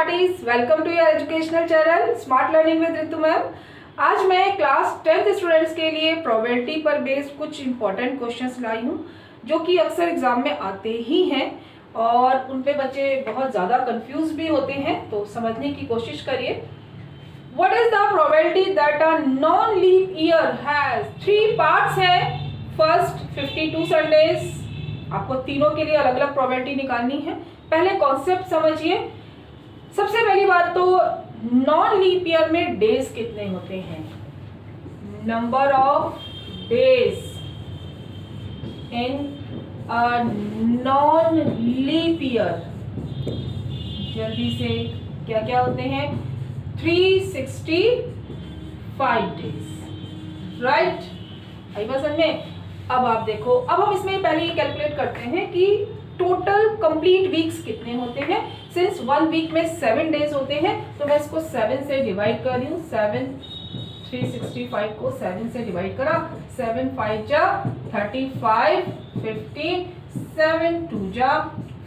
Smarties, welcome to your educational channel smart learning with Ritu ma'am. आज मैं class 10th students के लिए probability पर बेस्ड कुछ इंपॉर्टेंट क्वेश्चंस लाई हूँ जो कि अक्सर एग्जाम में आते ही हैं और उन पे बच्चे बहुत ज़्यादा कंफ्यूज भी होते हैं, तो समझने की कोशिश करिए। What is the probability that a non leap year has 3 parts है। फर्स्ट 52 संडेज, आपको तीनों के लिए अलग अलग प्रोबेबिलिटी निकालनी है। पहले कॉन्सेप्ट समझिए। सबसे पहली बात तो नॉन लीप ईयर में डेज कितने होते हैं, number of days in a non leap year. जल्दी से क्या क्या होते हैं, 365 डेज, राइट। आई बात समझ में। अब आप देखो, अब हम इसमें पहले ये कैलकुलेट करते हैं कि टोटल कंप्लीट वीक्स कितने होते हैं। सिंस 1 वीक में 7 डेज होते हैं तो मैं इसको 7 से डिवाइड कर रही हूँ। 365 को 7 से डिवाइड करा, 7 5 जा 35, 15, 7 2 जा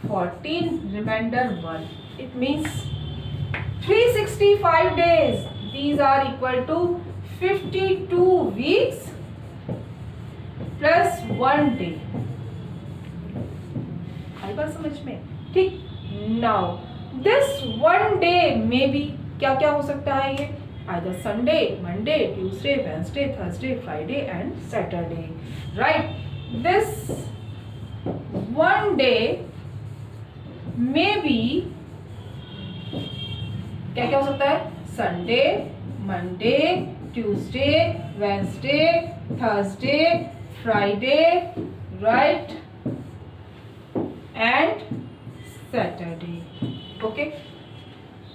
14, reminder 1। It means 365 days. These are equal to 52 weeks plus 1 day. आई बात समझ में, ठीक। नाउ दिस 1 day में भी क्या क्या हो सकता है, ये either Sunday, Monday, Tuesday, Wednesday, Thursday, Friday and Saturday, right. This 1 day में भी क्या क्या हो सकता है, Sunday, Monday, Tuesday, Wednesday, Thursday, Friday, right, and Saturday. Okay,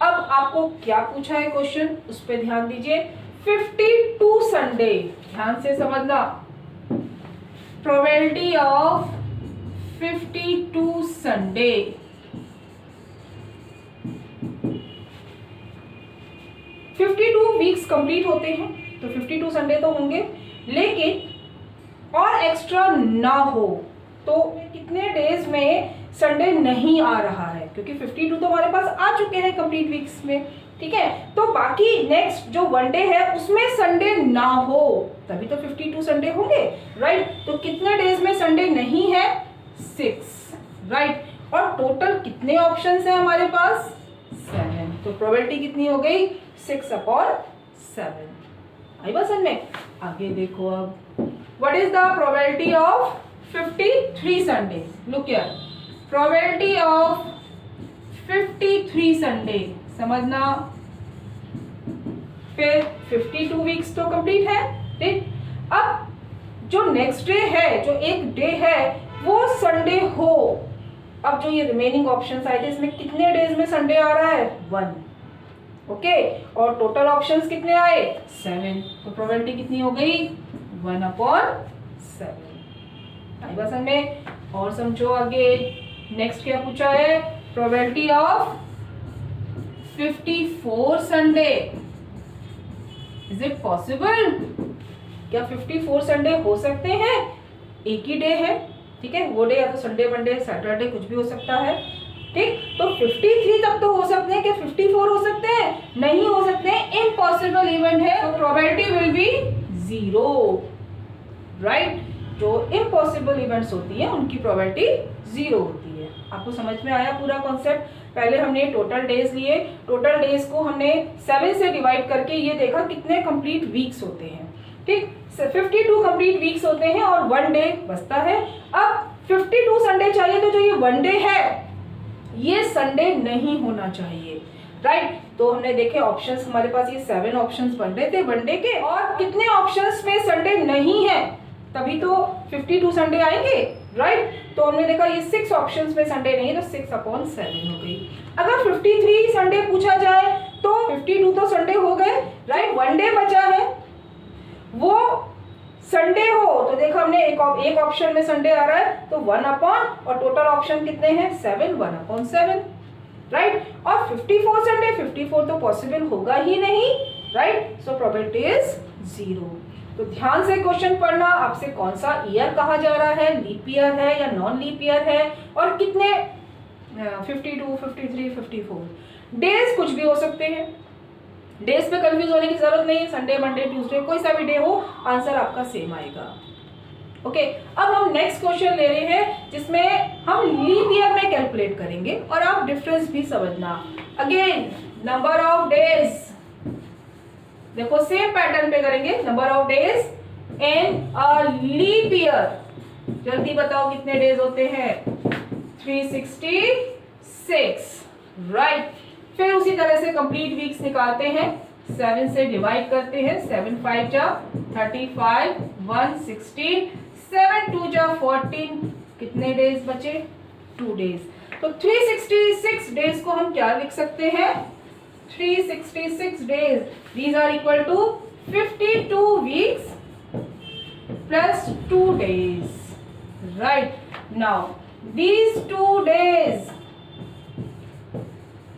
अब आपको क्या पूछा है क्वेश्चन, उस पर ध्यान दीजिए। 52 संडे, ध्यान से समझना। Probability of 52 Sunday. 52 weeks complete होते हैं तो 52 संडे तो होंगे, लेकिन और एक्स्ट्रा ना हो तो कितने डेज में संडे नहीं आ रहा है, क्योंकि 52 तो हमारे पास आ चुके हैं कंप्लीट वीक्स में, ठीक है। तो बाकी नेक्स्ट जो 1 डे है उसमें संडे ना हो तभी तो 52 संडे होंगे, राइट। तो कितने डेज में संडे नहीं है, 6, राइट। और टोटल कितने ऑप्शंस हैं हमारे पास, 7। तो प्रोबेबिलिटी कितनी हो गई, 6/7। आई बात समझ में। आगे देखो, अब what is the probability of 53 Sunday. Look here, probability of 53 Sunday समझना। फिर 52 वीक्स तो कंप्लीट है, ठीक। अब जो नेक्स्ट डे है, जो एक डे है, वो संडे हो। अब जो ये रिमेनिंग ऑप्शंस आए थे, इसमें कितने डेज में संडे आ रहा है, 1, ओके। और टोटल ऑप्शंस कितने आए, 7। तो प्रोबेबिलिटी कितनी हो गई, 1/7। आई बात समझ में। और समझो आगे, नेक्स्ट क्या पूछा है, probability of 54 Sunday. Is it possible, क्या 54 संडे हो सकते हैं, एक ही डे है, ठीक है। वो डे या तो संडे, मंडे, सैटरडे कुछ भी हो सकता है, ठीक। तो 53 तक तो हो सकते हैं, क्या 54 हो सकते हैं, नहीं हो सकते हैं, इम्पॉसिबल इवेंट है। तो प्रोबेबिलिटी विल बी 0, राइट। जो इम्पॉसिबल इवेंट्स होती हैं उनकी प्रोबेबिलिटी 0 होती है। आपको समझ में आया पूरा कॉन्सेप्ट। पहले हमने टोटल डेज लिए, टोटल डेज को हमने 7 से डिवाइड करके ये देखा कितने कंप्लीट वीक्स होते हैं, ठीक। 52 कंप्लीट वीक्स होते हैं और 1 डे बचता है। अब 52 संडे चाहिए, तो जो ये 1 डे है ये संडे नहीं होना चाहिए, राइट। तो हमने देखे ऑप्शंस, हमारे पास ये 7 ऑप्शंस बन रहे थे 1 डे के, और कितने ऑप्शंस में संडे नहीं है, तभी तो 52 संडे आएंगे, राइट। तो हमने देखा ये 6 ऑप्शंस में संडे नहीं है, तो 6/7 हो गई। अगर 53 संडे पूछा जाए तो 52 तो संडे हो गए, राइट। 1 डे बचा है, वो संडे हो तो देखो हमने एक ऑप्शन में संडे आ रहा है तो 1/, और टोटल ऑप्शन कितने हैं, 7, 1/7, राइट। और 54 संडे, 54 तो पॉसिबल होगा ही नहीं, राइट। So probability is 0। तो ध्यान से क्वेश्चन पढ़ना, आपसे कौन सा ईयर कहा जा रहा है, लीप ईयर है या नॉन लीप ईयर है, और कितने 52, 53, 54। डेज कुछ भी हो सकते हैं, डेज पे कंफ्यूज होने की जरूरत नहीं है, संडे मंडे ट्यूसडे कोई सा भी डे हो, आंसर आपका सेम आएगा। ओके, अब हम नेक्स्ट क्वेश्चन ले रहे हैं जिसमें हम लीप ईयर में कैलकुलेट करेंगे और आप डिफरेंस भी समझना। अगेन नंबर ऑफ डेज, देखो सेम पैटर्न पे करेंगे, number of days in a leap year. जल्दी बताओ कितने डेज होते हैं? 366, राइट। फिर उसी तरह से कंप्लीट वीक्स निकालते हैं, 7 से डिवाइड करते हैं, 7 5 जा 35, 1 16, 7 2 जा 14, कितने डेज बचे? 2 डेज। तो 366 डेज को हम क्या लिख सकते हैं? 366 days, these are equal to 52 weeks plus 2 days, right. Now these 2 days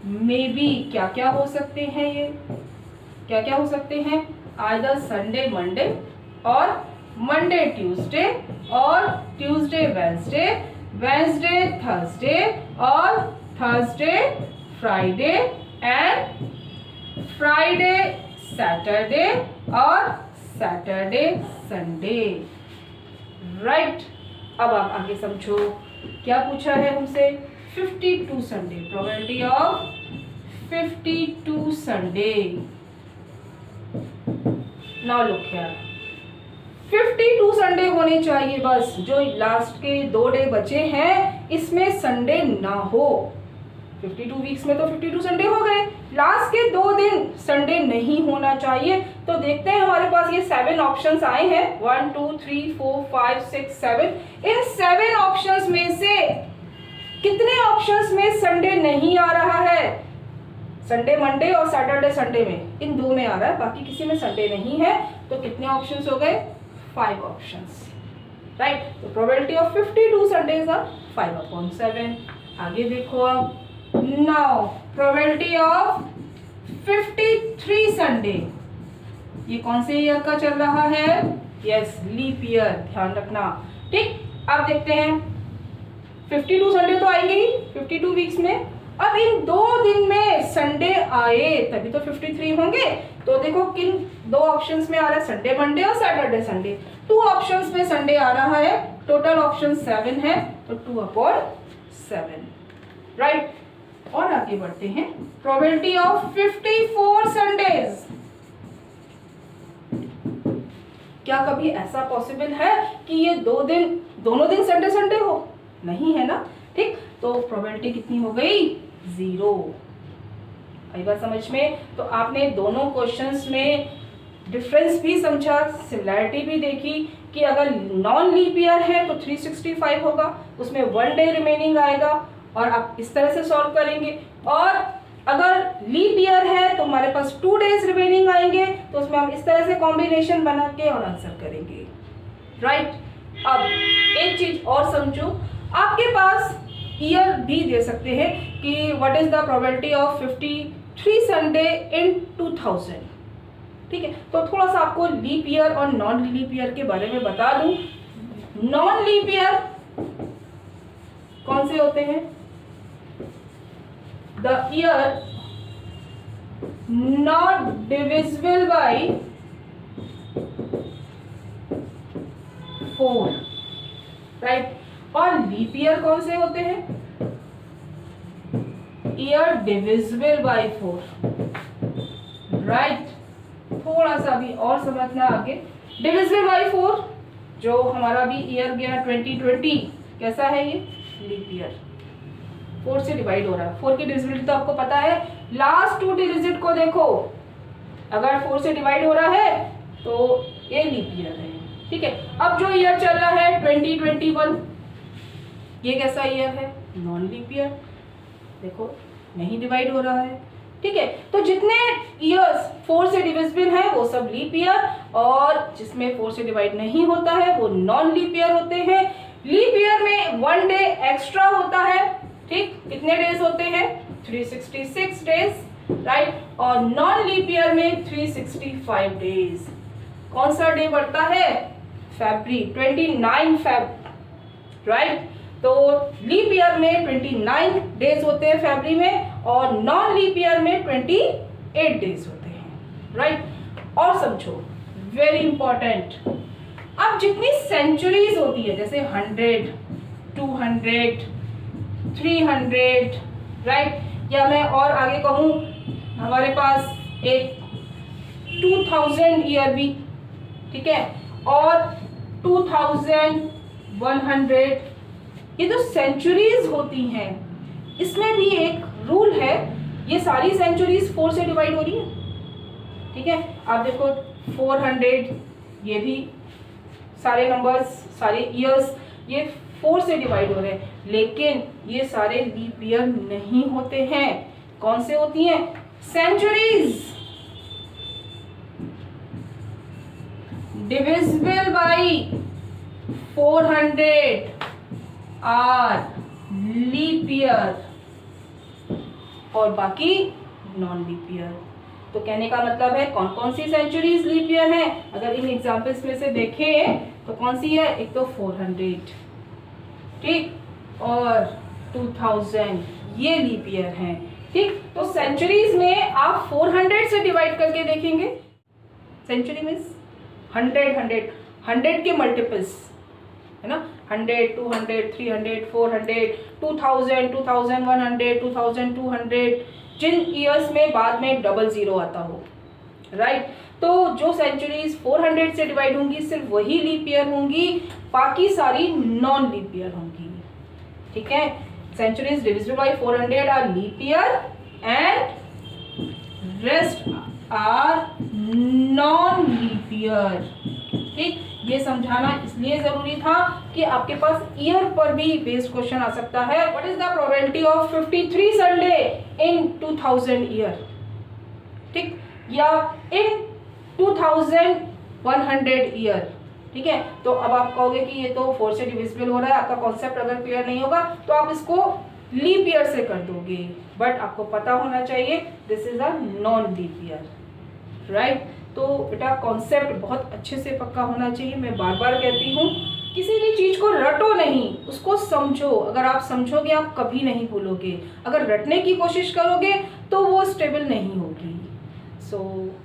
में भी क्या क्या हो सकते हैं? ये क्या क्या हो सकते हैं? आइदर संडे मंडे और मंडे ट्यूसडे और ट्यूसडे वेंसडे, वेंसडे थर्सडे और Thursday Friday and Friday Saturday और सैटरडे संडे, राइट। अब आप आगे समझो क्या पूछा है हमसे? 52 Sunday, probability of 52 Sunday. Now look here, 52 Sunday होने चाहिए बस, जो लास्ट के 2 डे बचे हैं इसमें संडे ना हो। 52 वीक्स में तो 52 संडे हो गए, लास्ट के 2 दिन संडे नहीं होना चाहिए। तो देखते हैं हमारे पास ये 7 ऑप्शंस आए हैं, 1 2 3 4 5 6 7। इन 7 ऑप्शंस में से कितने ऑप्शंस में संडे नहीं आ रहा है? संडे मंडे और सैटरडे संडे में, इन 2 में आ रहा है, बाकी किसी में संडे नहीं है। तो कितने ऑप्शंस हो गए? 5 ऑप्शंस, राइट। तो प्रोबेबिलिटी ऑफ 52 संडेज आर 5/7। आगे देखो अब, नाउ प्रोबेबिलिटी ऑफ 53 संडे, ये कौन से ईयर का चल रहा है? यस, लीप ईयर, ध्यान रखना, ठीक। अब देखते हैं, 52 संडे तो आएंगे ही 52 वीक्स में। अब इन 2 दिन में संडे आए तभी तो 53 होंगे। तो देखो किन 2 ऑप्शंस में आ रहा है? संडे मंडे और सैटरडे संडे। 2 ऑप्शंस में संडे आ रहा है, टोटल ऑप्शन 7 है, तो 2/7, राइट। और आगे बढ़ते हैं, प्रोबेबिलिटी ऑफ 54 संडेज। क्या कभी ऐसा पॉसिबल है कि ये दोनों दिन संडे संडे हो? नहीं है ना, ठीक। तो प्रोबेबिलिटी कितनी हो गई? 0। आई बात समझ में? तो आपने दोनों क्वेश्चंस में डिफरेंस भी समझा, सिमिलैरिटी भी देखी कि अगर नॉन लीप ईयर है तो 365 होगा, उसमें 1 डे रिमेनिंग आएगा और आप इस तरह से सॉल्व करेंगे। और अगर लीप ईयर है तो हमारे पास 2 डेज रिमेनिंग आएंगे, तो उसमें हम इस तरह से कॉम्बिनेशन बना के और आंसर करेंगे, राइट। अब एक चीज और समझो, आपके पास ईयर भी दे सकते हैं कि what is the probability of 53 Sunday in 2000, ठीक है। तो थोड़ा सा आपको लीप ईयर और नॉन लीप ईयर के बारे में बता दूं। नॉन लीप ईयर कौन से होते हैं? The year not divisible by 4, right. और लीप ईयर कौन से होते हैं? Year divisible by 4, right. थोड़ा सा भी और समझना आगे। डिविजिबल बाय 4, जो हमारा भी ईयर गया 2020, कैसा है ये? लीप ईयर, 4 से डिवाइड हो रहा है। 4 की डिविजिबिलिटी तो आपको पता है, लास्ट 2 डिजिट को देखो, अगर 4 से डिवाइड हो रहा है तो ये लीप ईयर है, ठीक है। अब जो ईयर चल रहा है 2021, ये कैसा ईयर है? नॉन लीप ईयर, देखो नहीं डिवाइड हो रहा है, ठीक है। तो जितने ईयर्स 4 से डिविजिबल हैं वो सब लीप ईयर, और जिसमें 4 से डिवाइड नहीं होता है वो नॉन लीप ईयर होते हैं। लीप ईयर में 1 डे एक्स्ट्रा होता है, ठीक। कितने डेज होते हैं? 366 डेज, राइट। और नॉन लीप ईयर में 365 डेज। कौन सा डे बढ़ता है? फरवरी, 29 फेब, राइट। तो लीप ईयर में 29 डेज होते हैं फरवरी में, और नॉन लीप ईयर में 28 डेज होते हैं, राइट। और समझो, वेरी इंपॉर्टेंट, अब जितनी सेंचुरीज होती है जैसे 100, 200, 300, राइट, या मैं और आगे कहूं हमारे पास एक 2000 ईयर भी, ठीक है, और 2100, ये जो सेंचुरीज होती हैं इसमें भी एक रूल है, ये सारी सेंचुरीज 4 से डिवाइड हो रही है, ठीक है। आप देखो 400, ये भी सारे नंबर्स, सारे ईयर्स ये 4 से डिवाइड हो रहे हैं, लेकिन ये सारे लीप ईयर नहीं होते हैं। कौन से होती हैं? Centuries divisible by 400 are leap year और बाकी नॉन लीप ईयर। तो कहने का मतलब है कौन कौन सी सेंचुरीज लीप ईयर है, अगर इन एग्जांपल्स में से देखें तो कौन सी है? एक तो 400, ठीक, और 2000 ये लीप ईयर है, ठीक। तो सेंचुरीज में आप 400 से डिवाइड करके देखेंगे, सेंचुरी मीन्स 100 के मल्टीपल्स है ना, 100, 200, 300, 400, 2000, 2100, 2200, जिन ईयर्स में बाद में 00 आता हो, राइट। तो जो सेंचुरीज 400 से डिवाइड होंगी सिर्फ वही लीप ईयर होंगी, बाकी सारी नॉन लीप ईयर होंगी, ठीक है। Centuries divisible by 400 are leap year and rest are non leap year, ठीक। ये समझाना इसलिए जरूरी था कि आपके पास ईयर पर भी बेस्ड क्वेश्चन आ सकता है। What is the probability of 53 Sunday in 2000 year, ठीक, या इन 2100 ईयर, ठीक है। तो अब आप कहोगे कि ये तो 4 से डिविजिबल हो रहा है, आपका कॉन्सेप्ट अगर क्लियर नहीं होगा तो आप इसको लीप ईयर से कर दोगे, बट आपको पता होना चाहिए this is a non leap year, right. तो बेटा कॉन्सेप्ट बहुत अच्छे से पक्का होना चाहिए। मैं बार बार कहती हूँ किसी भी चीज को रटो नहीं, उसको समझो। अगर आप समझोगे आप कभी नहीं भूलोगे, अगर रटने की कोशिश करोगे तो वो स्टेबल नहीं होगी।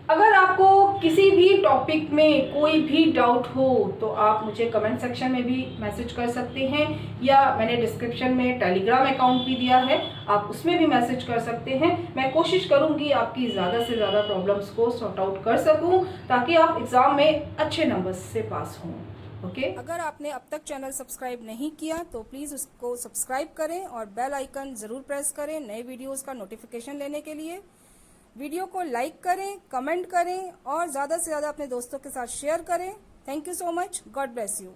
अगर आपको किसी भी टॉपिक में कोई भी डाउट हो तो आप मुझे कमेंट सेक्शन में भी मैसेज कर सकते हैं, या मैंने डिस्क्रिप्शन में टेलीग्राम अकाउंट भी दिया है, आप उसमें भी मैसेज कर सकते हैं। मैं कोशिश करूंगी आपकी ज़्यादा से ज़्यादा प्रॉब्लम्स को सॉर्ट आउट कर सकूं ताकि आप एग्ज़ाम में अच्छे नंबर्स से पास हों। ओके, अगर आपने अब तक चैनल सब्सक्राइब नहीं किया तो प्लीज़ उसको सब्सक्राइब करें और बेल आइकन ज़रूर प्रेस करें नए वीडियोज़ का नोटिफिकेशन लेने के लिए। वीडियो को लाइक करें, कमेंट करें और ज़्यादा से ज़्यादा अपने दोस्तों के साथ शेयर करें। Thank you so much. God bless you.